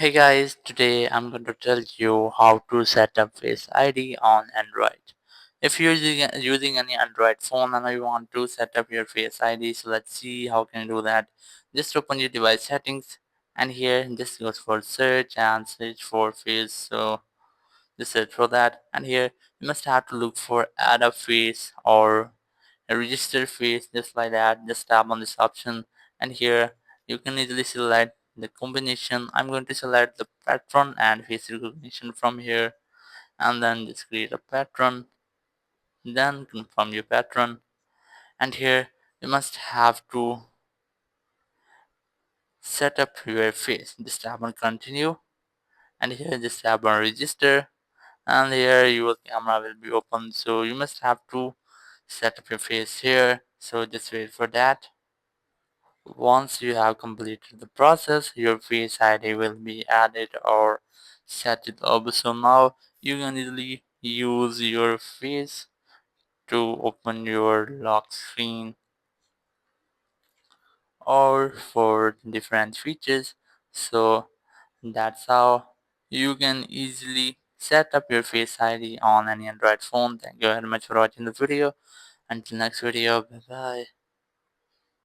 Hey guys, today I'm going to tell you how to set up Face ID on Android. If you're using any Android phone and you want to set up your Face ID, so let's see how can you do that. Just open your device settings and here just goes for search and search for face. So just search for that and here you must have to look for add a face or a register face, just like that. Just tap on this option and here you can easily select the combination. I'm going to select the pattern and face recognition from here and then just create a pattern, then confirm your pattern and here you must have to set up your face. Just tap on continue and here just tap on register and here your camera will be open, so you must have to set up your face here, so just wait for that. Once you have completed the process, your Face ID will be added or set it up. So now you can easily use your face to open your lock screen or for different features. So that's how you can easily set up your Face ID on any Android phone. Thank you very much for watching the video. Until next video, bye bye.